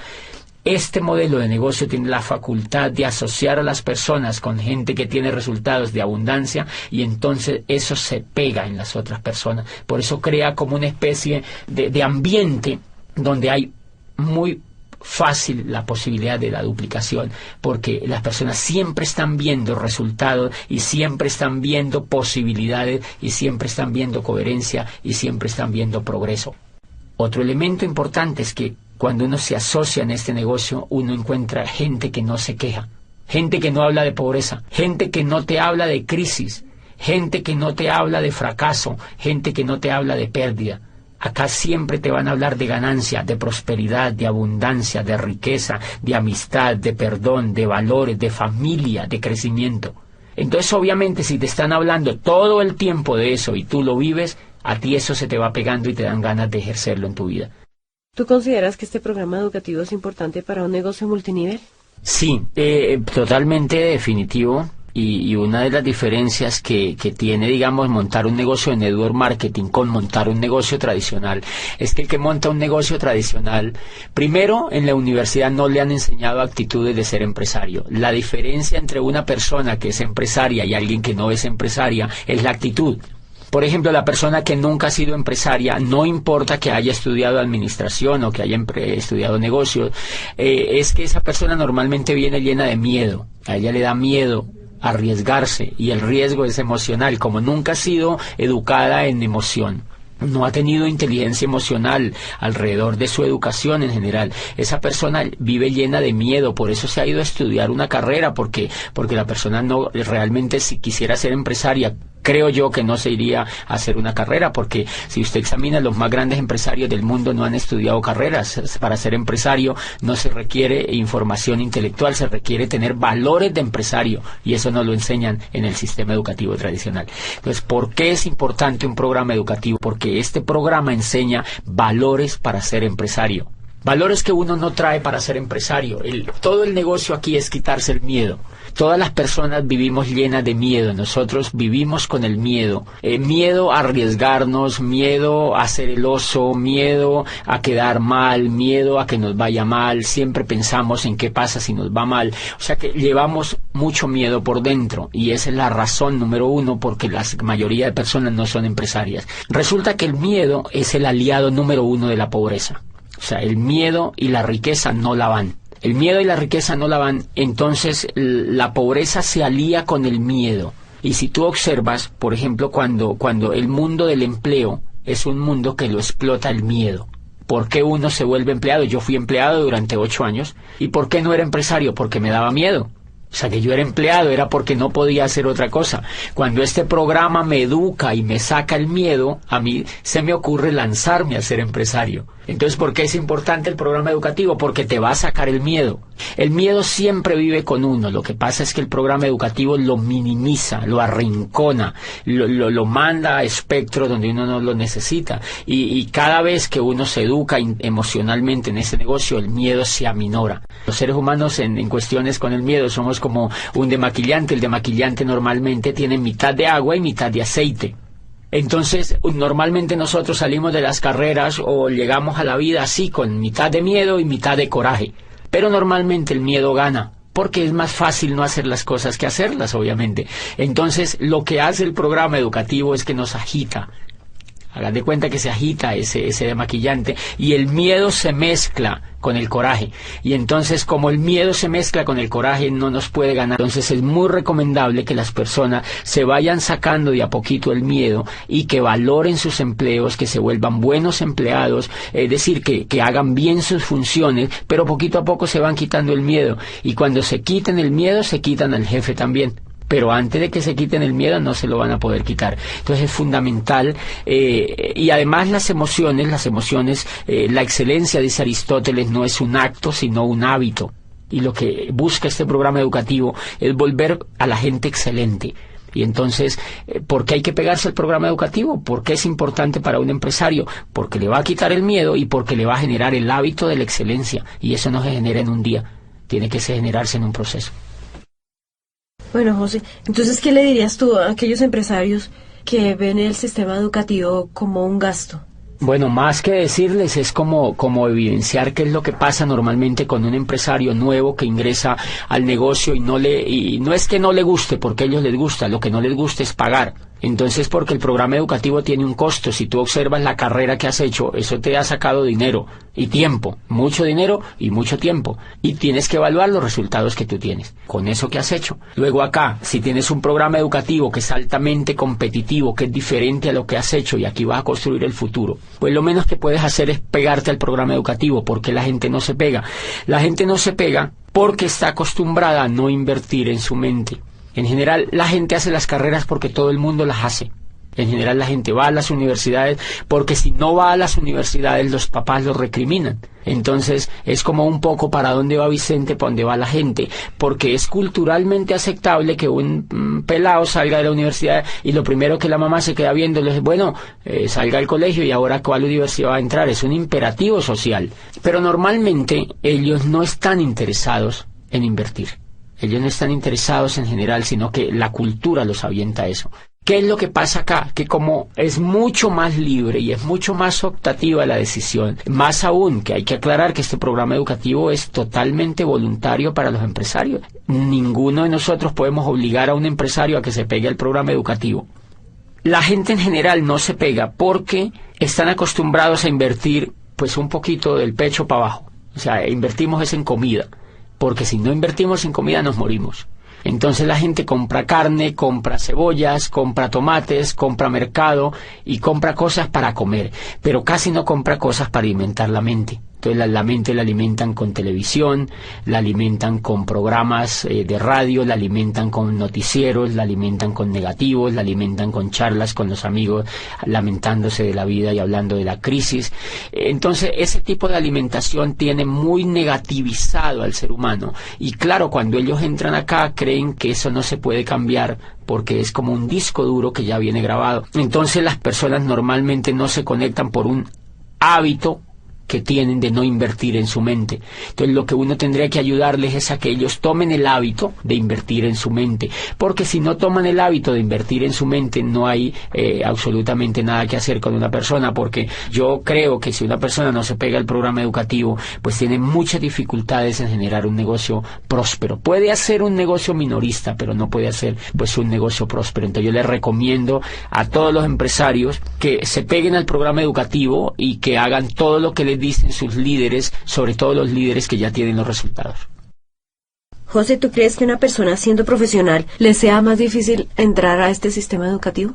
Este modelo de negocio tiene la facultad de asociar a las personas con gente que tiene resultados de abundancia, y entonces eso se pega en las otras personas. Por eso crea como una especie de ambiente donde hay muy fácil la posibilidad de la duplicación, porque las personas siempre están viendo resultados y siempre están viendo posibilidades y siempre están viendo coherencia y siempre están viendo progreso. Otro elemento importante es que cuando uno se asocia en este negocio, uno encuentra gente que no se queja, gente que no habla de pobreza, gente que no te habla de crisis, gente que no te habla de fracaso, gente que no te habla de pérdida. Acá siempre te van a hablar de ganancia, de prosperidad, de abundancia, de riqueza, de amistad, de perdón, de valores, de familia, de crecimiento. Entonces, obviamente, si te están hablando todo el tiempo de eso y tú lo vives, a ti eso se te va pegando y te dan ganas de ejercerlo en tu vida. ¿Tú consideras que este programa educativo es importante para un negocio multinivel? Sí, totalmente definitivo. Y una de las diferencias que tiene, digamos, montar un negocio de network marketing con montar un negocio tradicional, es que el que monta un negocio tradicional, primero, en la universidad no le han enseñado actitudes de ser empresario. La diferencia entre una persona que es empresaria y alguien que no es empresaria es la actitud. Por ejemplo, la persona que nunca ha sido empresaria, no importa que haya estudiado administración o que haya estudiado negocios, es que esa persona normalmente viene llena de miedo. A ella le da miedo arriesgarse, y el riesgo es emocional. Como nunca ha sido educada en emoción, no ha tenido inteligencia emocional alrededor de su educación en general, esa persona vive llena de miedo. Por eso se ha ido a estudiar una carrera, porque la persona no realmente, si quisiera ser empresaria, creo yo que no se iría a hacer una carrera, porque si usted examina, los más grandes empresarios del mundo no han estudiado carreras. Para ser empresario no se requiere información intelectual, se requiere tener valores de empresario, y eso no lo enseñan en el sistema educativo tradicional. Entonces, ¿por qué es importante un programa educativo? Porque este programa enseña valores para ser empresario. Valores que uno no trae para ser empresario. Todo el negocio aquí es quitarse el miedo. Todas las personas vivimos llenas de miedo. Nosotros vivimos con el miedo. Miedo a arriesgarnos, miedo a ser el oso, miedo a quedar mal, miedo a que nos vaya mal. Siempre pensamos en qué pasa si nos va mal. O sea que llevamos mucho miedo por dentro, y esa es la razón número uno porque la mayoría de personas no son empresarias. Resulta que el miedo es el aliado número uno de la pobreza. O sea, el miedo y la riqueza no la van. El miedo y la riqueza no la van, entonces la pobreza se alía con el miedo. Y si tú observas, por ejemplo, cuando el mundo del empleo es un mundo que lo explota el miedo. ¿Por qué uno se vuelve empleado? Yo fui empleado durante 8 años. ¿Y por qué no era empresario? Porque me daba miedo. O sea, que yo era empleado era porque no podía hacer otra cosa. Cuando este programa me educa y me saca el miedo, a mí se me ocurre lanzarme a ser empresario. Entonces, ¿por qué es importante el programa educativo? Porque te va a sacar el miedo. El miedo siempre vive con uno. Lo que pasa es que el programa educativo lo minimiza, lo arrincona, lo manda a espectros donde uno no lo necesita. Y cada vez que uno se educa emocionalmente en ese negocio, el miedo se aminora. Los seres humanos en cuestiones con el miedo somos como un demaquillante. El demaquillante normalmente tiene mitad de agua y mitad de aceite. Entonces, normalmente nosotros salimos de las carreras o llegamos a la vida así, con mitad de miedo y mitad de coraje. Pero normalmente el miedo gana, porque es más fácil no hacer las cosas que hacerlas, obviamente. Entonces, lo que hace el programa educativo es que nos agita. Hagan de cuenta que se agita ese demaquillante, y el miedo se mezcla con el coraje. Y entonces, como el miedo se mezcla con el coraje, no nos puede ganar. Entonces es muy recomendable que las personas se vayan sacando de a poquito el miedo y que valoren sus empleos, que se vuelvan buenos empleados, es decir, que hagan bien sus funciones, pero poquito a poco se van quitando el miedo. Y cuando se quiten el miedo, se quitan al jefe también. Pero antes de que se quiten el miedo no se lo van a poder quitar. Entonces es fundamental, y además las emociones, la excelencia, dice Aristóteles, no es un acto sino un hábito. Y lo que busca este programa educativo es volver a la gente excelente. Y entonces, ¿por qué hay que pegarse al programa educativo? ¿Por qué es importante para un empresario? Porque le va a quitar el miedo y porque le va a generar el hábito de la excelencia. Y eso no se genera en un día, tiene que generarse en un proceso. Bueno, José, entonces, ¿qué le dirías tú a aquellos empresarios que ven el sistema educativo como un gasto? Bueno, más que decirles es como evidenciar qué es lo que pasa normalmente con un empresario nuevo que ingresa al negocio y no es que no le guste, porque a ellos les gusta, lo que no les gusta es pagar. Entonces, porque el programa educativo tiene un costo, si tú observas la carrera que has hecho, eso te ha sacado dinero y tiempo, mucho dinero y mucho tiempo, y tienes que evaluar los resultados que tú tienes con eso que has hecho. Luego acá, si tienes un programa educativo que es altamente competitivo, que es diferente a lo que has hecho y aquí vas a construir el futuro, pues lo menos que puedes hacer es pegarte al programa educativo. Porque la gente no se pega. La gente no se pega porque está acostumbrada a no invertir en su mente. En general, la gente hace las carreras porque todo el mundo las hace. En general, la gente va a las universidades porque si no va a las universidades, los papás los recriminan. Entonces, es como un poco para dónde va Vicente, para dónde va la gente. Porque es culturalmente aceptable que un pelado salga de la universidad y lo primero que la mamá se queda viendo es, bueno, salga al colegio y ahora ¿cuál universidad va a entrar? Es un imperativo social. Pero normalmente ellos no están interesados en invertir. Ellos no están interesados en general, sino que la cultura los avienta a eso. ¿Qué es lo que pasa acá? Que como es mucho más libre y es mucho más optativa la decisión, más aún que hay que aclarar que este programa educativo es totalmente voluntario para los empresarios. Ninguno de nosotros podemos obligar a un empresario a que se pegue al programa educativo. La gente en general no se pega porque están acostumbrados a invertir pues un poquito del pecho para abajo. O sea, invertimos es en comida. Porque si no invertimos en comida nos morimos. Entonces la gente compra carne, compra cebollas, compra tomates, compra mercado y compra cosas para comer, pero casi no compra cosas para alimentar la mente. Entonces la mente la alimentan con televisión, la alimentan con programas de radio, la alimentan con noticieros, la alimentan con negativos, la alimentan con charlas con los amigos, lamentándose de la vida y hablando de la crisis. Entonces ese tipo de alimentación tiene muy negativizado al ser humano. Y claro, cuando ellos entran acá creen que eso no se puede cambiar porque es como un disco duro que ya viene grabado. Entonces las personas normalmente no se conectan por un hábito que tienen de no invertir en su mente. Entonces lo que uno tendría que ayudarles es a que ellos tomen el hábito de invertir en su mente, porque si no toman el hábito de invertir en su mente no hay absolutamente nada que hacer con una persona, porque yo creo que si una persona no se pega al programa educativo, pues tiene muchas dificultades en generar un negocio próspero. Puede hacer un negocio minorista, pero no puede hacer pues un negocio próspero. Entonces yo les recomiendo a todos los empresarios que se peguen al programa educativo y que hagan todo lo que les dicen sus líderes, sobre todo los líderes que ya tienen los resultados. José, ¿tú crees que una persona siendo profesional le sea más difícil entrar a este sistema educativo?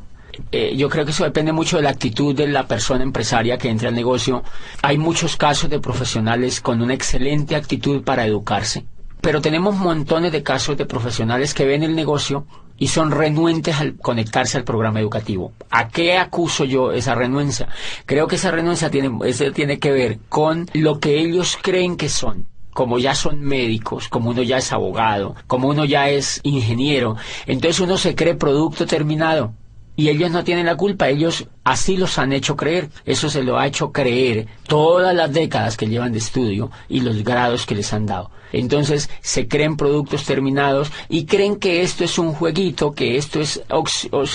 Yo creo que eso depende mucho de la actitud de la persona empresaria que entra al negocio. Hay muchos casos de profesionales con una excelente actitud para educarse, pero tenemos montones de casos de profesionales que ven el negocio y son renuentes al conectarse al programa educativo. ¿A qué acuso yo esa renuencia? Creo que esa renuncia tiene que ver con lo que ellos creen que son. Como ya son médicos, como uno ya es abogado, como uno ya es ingeniero, entonces uno se cree producto terminado. Y ellos no tienen la culpa, ellos así los han hecho creer. Eso se lo ha hecho creer todas las décadas que llevan de estudio y los grados que les han dado. Entonces se creen productos terminados y creen que esto es un jueguito, que esto es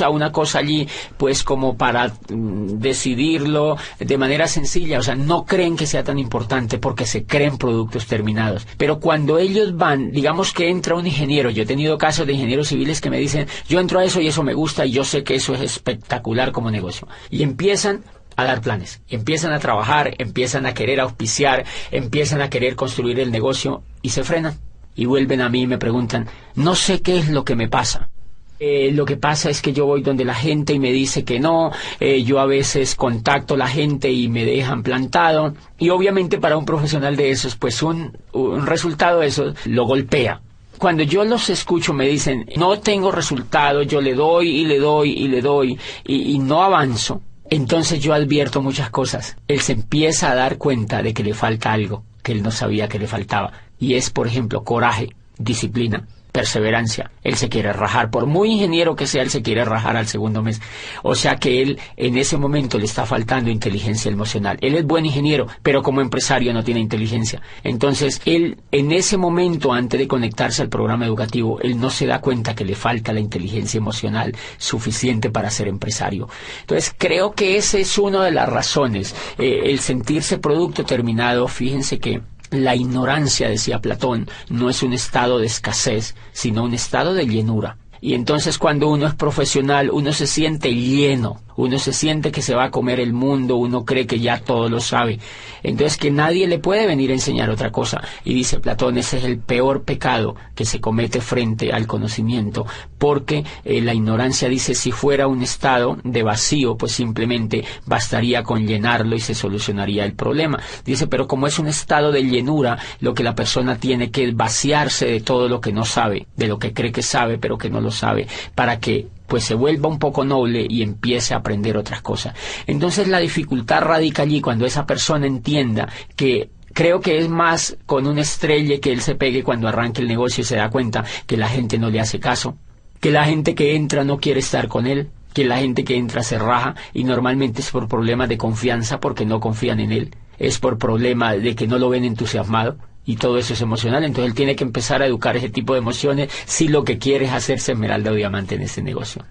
una cosa allí pues como para decidirlo de manera sencilla. O sea, no creen que sea tan importante porque se creen productos terminados. Pero cuando ellos van, digamos que entra un ingeniero, yo he tenido casos de ingenieros civiles que me dicen, yo entro a eso y eso me gusta y yo sé que eso es espectacular como negocio. Y empiezan a dar planes, empiezan a trabajar, empiezan a querer auspiciar, empiezan a querer construir el negocio y se frenan. Y vuelven a mí y me preguntan, no sé qué es lo que me pasa. Lo que pasa es que yo voy donde la gente y me dice que no, yo a veces contacto a la gente y me dejan plantado. Y obviamente para un profesional de esos, pues un resultado de eso lo golpea. Cuando yo los escucho me dicen, no tengo resultado, yo le doy y le doy y le doy y no avanzo. Entonces yo advierto muchas cosas. Él se empieza a dar cuenta de que le falta algo que él no sabía que le faltaba. Y es, por ejemplo, coraje, disciplina. perseverancia. Él se quiere rajar, por muy ingeniero que sea, él se quiere rajar al segundo mes. O sea que él en ese momento le está faltando inteligencia emocional. Él es buen ingeniero, pero como empresario no tiene inteligencia. Entonces, él en ese momento, antes de conectarse al programa educativo, él no se da cuenta que le falta la inteligencia emocional suficiente para ser empresario. Entonces, creo que esa es una de las razones. El sentirse producto terminado, fíjense que la ignorancia, decía Platón, no es un estado de escasez, sino un estado de llenura. Y entonces cuando uno es profesional, uno se siente lleno, uno se siente que se va a comer el mundo, uno cree que ya todo lo sabe. Entonces que nadie le puede venir a enseñar otra cosa. Y dice Platón, ese es el peor pecado que se comete frente al conocimiento, porque la ignorancia, dice, si fuera un estado de vacío, pues simplemente bastaría con llenarlo y se solucionaría el problema. Dice, pero como es un estado de llenura, lo que la persona tiene que vaciarse de todo lo que no sabe, de lo que cree que sabe, pero que no lo sabe, para que pues se vuelva un poco noble y empiece a aprender otras cosas. Entonces la dificultad radica allí cuando esa persona entienda que creo que es más con un estrelle que él se pegue cuando arranque el negocio y se da cuenta que la gente no le hace caso, que la gente que entra no quiere estar con él, que la gente que entra se raja y normalmente es por problemas de confianza porque no confían en él, es por problema de que no lo ven entusiasmado. Y todo eso es emocional, entonces él tiene que empezar a educar ese tipo de emociones si lo que quiere es hacerse esmeralda o diamante en este negocio.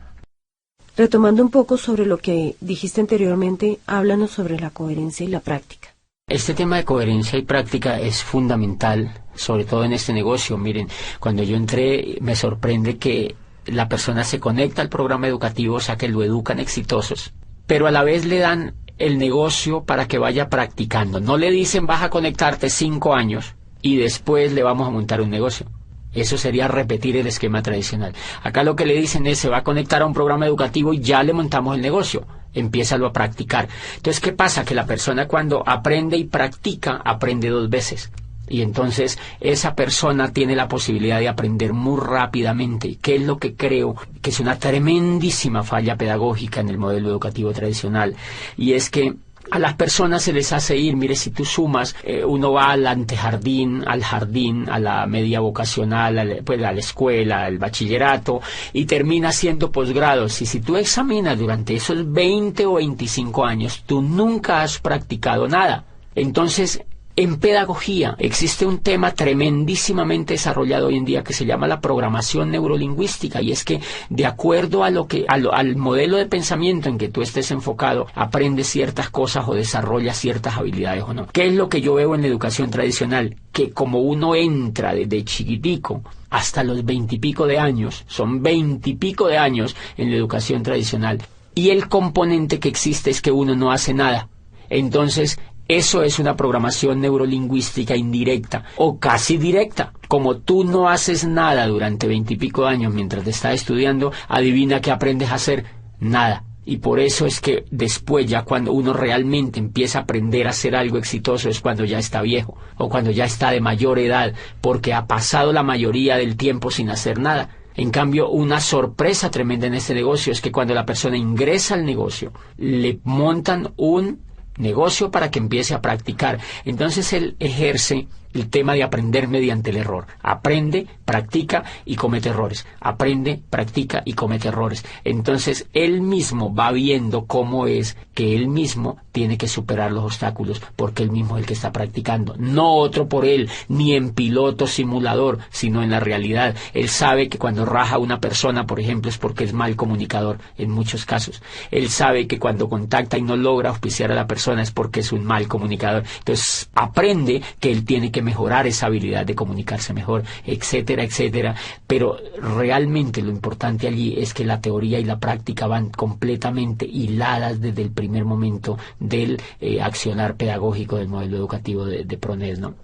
Retomando un poco sobre lo que dijiste anteriormente, háblanos sobre la coherencia y la práctica. Este tema de coherencia y práctica es fundamental, sobre todo en este negocio. Miren, cuando yo entré me sorprende que la persona se conecta al programa educativo, o sea que lo educan exitosos, pero a la vez le dan el negocio para que vaya practicando. No le dicen vas a conectarte 5 años y después le vamos a montar un negocio. Eso sería repetir el esquema tradicional. Acá lo que le dicen es se va a conectar a un programa educativo y ya le montamos el negocio. Empiézalo a practicar. Entonces, ¿qué pasa? Que la persona cuando aprende y practica, aprende 2 veces. Y entonces esa persona tiene la posibilidad de aprender muy rápidamente, que es lo que creo que es una tremendísima falla pedagógica en el modelo educativo tradicional. Y es que a las personas se les hace ir, mire, si tú sumas, uno va al antejardín, al jardín, a la media vocacional, a la escuela, al bachillerato, y termina haciendo posgrados. Y si tú examinas durante esos 20 o 25 años, tú nunca has practicado nada. Entonces, en pedagogía existe un tema tremendísimamente desarrollado hoy en día que se llama la programación neurolingüística, y es que de acuerdo a al modelo de pensamiento en que tú estés enfocado, aprendes ciertas cosas o desarrollas ciertas habilidades o no. ¿Qué es lo que yo veo en la educación tradicional? Que como uno entra desde chiquitico hasta los 20 y pico de años, son 20 y pico de años en la educación tradicional, y el componente que existe es que uno no hace nada. Entonces, eso es una programación neurolingüística indirecta o casi directa. Como tú no haces nada durante 20 y pico de años mientras te estás estudiando, adivina qué aprendes a hacer. Nada. Y por eso es que después, ya cuando uno realmente empieza a aprender a hacer algo exitoso, es cuando ya está viejo o cuando ya está de mayor edad, porque ha pasado la mayoría del tiempo sin hacer nada. En cambio, una sorpresa tremenda en este negocio es que cuando la persona ingresa al negocio, le montan un negocio para que empiece a practicar. Entonces él ejerce el tema de aprender mediante el error. Aprende, practica y comete errores. Aprende, practica y comete errores. Entonces él mismo va viendo cómo es que él mismo tiene que superar los obstáculos, porque él mismo es el que está practicando. No otro por él, ni en piloto simulador, sino en la realidad. Él sabe que cuando raja a una persona, por ejemplo, es porque es mal comunicador en muchos casos. Él sabe que cuando contacta y no logra auspiciar a la persona es porque es un mal comunicador. Entonces aprende que él tiene que mejorar esa habilidad de comunicarse mejor, etcétera, etcétera. Pero realmente lo importante allí es que la teoría y la práctica van completamente hiladas desde el primer momento del accionar pedagógico del modelo educativo de PRONES, ¿no?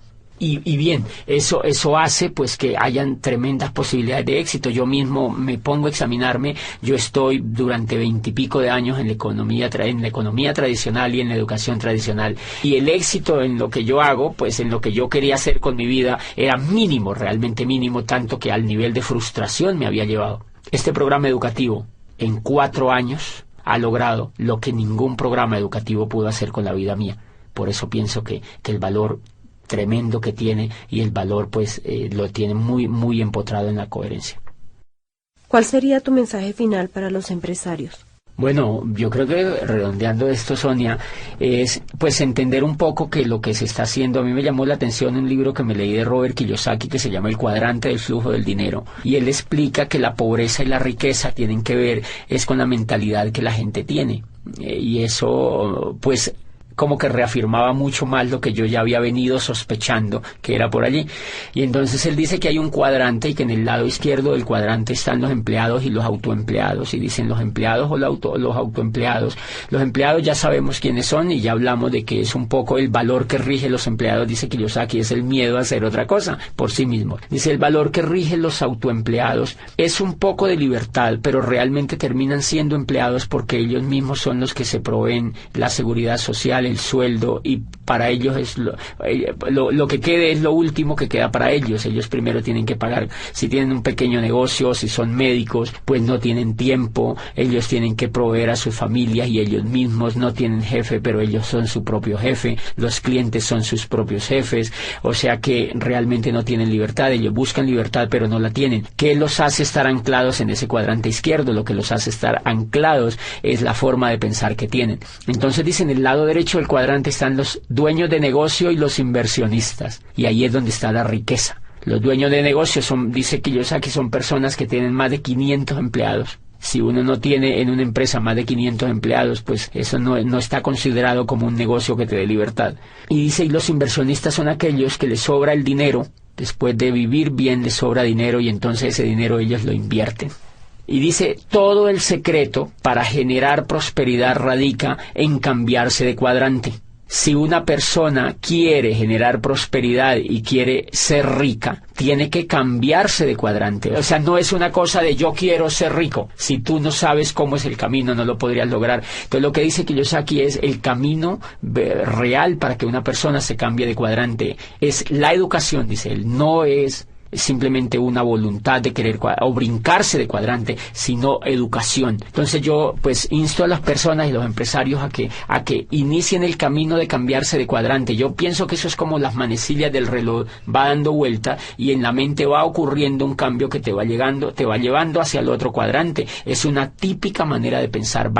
Y bien, eso hace pues que hayan tremendas posibilidades de éxito. Yo mismo me pongo a examinarme. Yo estoy durante 20 y pico de años en la economía tradicional y en la educación tradicional. Y el éxito en lo que yo hago, pues en lo que yo quería hacer con mi vida, era mínimo, realmente mínimo, tanto que al nivel de frustración me había llevado. Este programa educativo, en 4 años, ha logrado lo que ningún programa educativo pudo hacer con la vida mía. Por eso pienso que el valor tremendo que tiene, y el valor pues lo tiene muy, muy empotrado en la coherencia. ¿Cuál sería tu mensaje final para los empresarios? Bueno, yo creo que redondeando esto, Sonia, es pues entender un poco que lo que se está haciendo. A mí me llamó la atención un libro que me leí de Robert Kiyosaki que se llama El cuadrante del flujo del dinero, y él explica que la pobreza y la riqueza tienen que ver es con la mentalidad que la gente tiene, y eso pues como que reafirmaba mucho más lo que yo ya había venido sospechando que era por allí. Y entonces él dice que hay un cuadrante y que en el lado izquierdo del cuadrante están los empleados y los autoempleados, y dicen los empleados o los autoempleados. Los empleados ya sabemos quiénes son y ya hablamos de que es un poco el valor que rige los empleados, dice Kiyosaki, es el miedo a hacer otra cosa por sí mismo. Dice el valor que rige los autoempleados es un poco de libertad, pero realmente terminan siendo empleados porque ellos mismos son los que se proveen la seguridad social, el sueldo, y para ellos es lo que quede es lo último que queda para ellos. Ellos primero tienen que pagar. Si tienen un pequeño negocio, si son médicos, pues no tienen tiempo, ellos tienen que proveer a sus familias y ellos mismos no tienen jefe, pero ellos son su propio jefe, los clientes son sus propios jefes, o sea que realmente no tienen libertad. Ellos buscan libertad pero no la tienen. ¿Qué los hace estar anclados en ese cuadrante izquierdo? Lo que los hace estar anclados es la forma de pensar que tienen. Entonces dicen, en el lado derecho del cuadrante están los dueños de negocio y los inversionistas, y ahí es donde está la riqueza. Los dueños de negocio dice Kiyosaki, son personas que tienen más de 500 empleados. Si uno no tiene en una empresa más de 500 empleados, pues eso no está considerado como un negocio que te dé libertad. Y dice, y los inversionistas son aquellos que les sobra el dinero, después de vivir bien les sobra dinero, y entonces ese dinero ellos lo invierten. Y dice, todo el secreto para generar prosperidad radica en cambiarse de cuadrante. Si una persona quiere generar prosperidad y quiere ser rica, tiene que cambiarse de cuadrante. O sea, no es una cosa de yo quiero ser rico. Si tú no sabes cómo es el camino, no lo podrías lograr. Entonces, lo que dice Kiyosaki es el camino real para que una persona se cambie de cuadrante. Es la educación, dice él, no es simplemente una voluntad de querer o brincarse de cuadrante, sino educación. Entonces yo pues insto a las personas y los empresarios a que inicien el camino de cambiarse de cuadrante. Yo pienso que eso es como las manecillas del reloj, va dando vuelta y en la mente va ocurriendo un cambio que te va llevando hacia el otro cuadrante. Es una típica manera de pensar.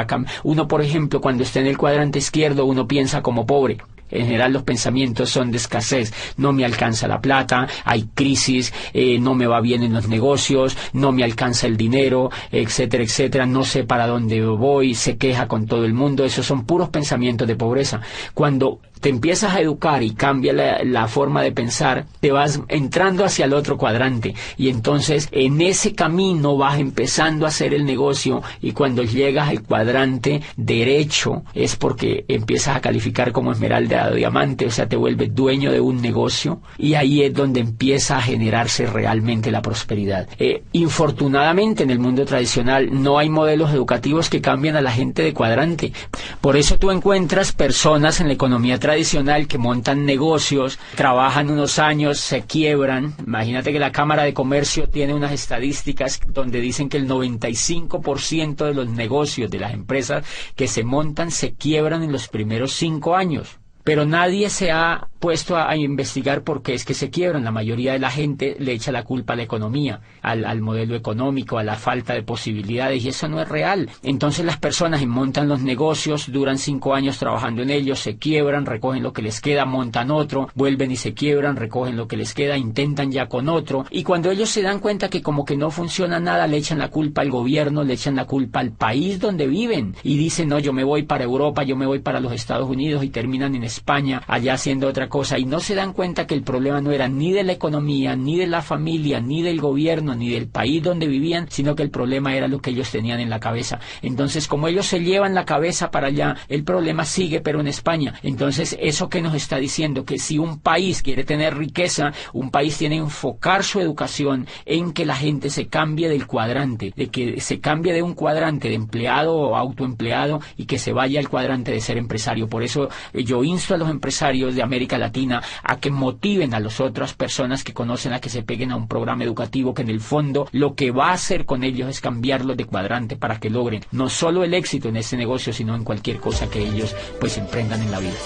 Uno, por ejemplo, cuando está en el cuadrante izquierdo, uno piensa como pobre. En general los pensamientos son de escasez, no me alcanza la plata, hay crisis, no me va bien en los negocios, no me alcanza el dinero, etcétera, etcétera, no sé para dónde voy, se queja con todo el mundo. Esos son puros pensamientos de pobreza. Cuando te empiezas a educar y cambia la forma de pensar, te vas entrando hacia el otro cuadrante y entonces en ese camino vas empezando a hacer el negocio, y cuando llegas al cuadrante derecho es porque empiezas a calificar como esmeralda o diamante, o sea, te vuelves dueño de un negocio, y ahí es donde empieza a generarse realmente la prosperidad. Infortunadamente en el mundo tradicional no hay modelos educativos que cambien a la gente de cuadrante. Por eso tú encuentras personas en la economía tradicional que montan negocios, trabajan unos años, se quiebran. Imagínate que la Cámara de Comercio tiene unas estadísticas donde dicen que el 95% de los negocios de las empresas que se montan se quiebran en los primeros 5 años. Pero nadie se ha puesto a investigar por qué es que se quiebran. La mayoría de la gente le echa la culpa a la economía, al modelo económico, a la falta de posibilidades, y eso no es real. Entonces las personas montan los negocios, duran 5 años trabajando en ellos, se quiebran, recogen lo que les queda, montan otro, vuelven y se quiebran, recogen lo que les queda, intentan ya con otro, y cuando ellos se dan cuenta que como que no funciona nada, le echan la culpa al gobierno, le echan la culpa al país donde viven, y dicen, no, yo me voy para Europa, yo me voy para los Estados Unidos, y terminan en España, allá haciendo otra cosa, y no se dan cuenta que el problema no era ni de la economía, ni de la familia, ni del gobierno, ni del país donde vivían, sino que el problema era lo que ellos tenían en la cabeza. Entonces, como ellos se llevan la cabeza para allá, el problema sigue, pero en España. Entonces, eso que nos está diciendo, que si un país quiere tener riqueza, un país tiene que enfocar su educación en que la gente se cambie del cuadrante, de que se cambie de un cuadrante de empleado o autoempleado y que se vaya al cuadrante de ser empresario. Por eso yo insto a los empresarios de América Latina a que motiven a las otras personas que conocen, a que se peguen a un programa educativo que en el fondo lo que va a hacer con ellos es cambiarlos de cuadrante para que logren no solo el éxito en este negocio, sino en cualquier cosa que ellos pues emprendan en la vida.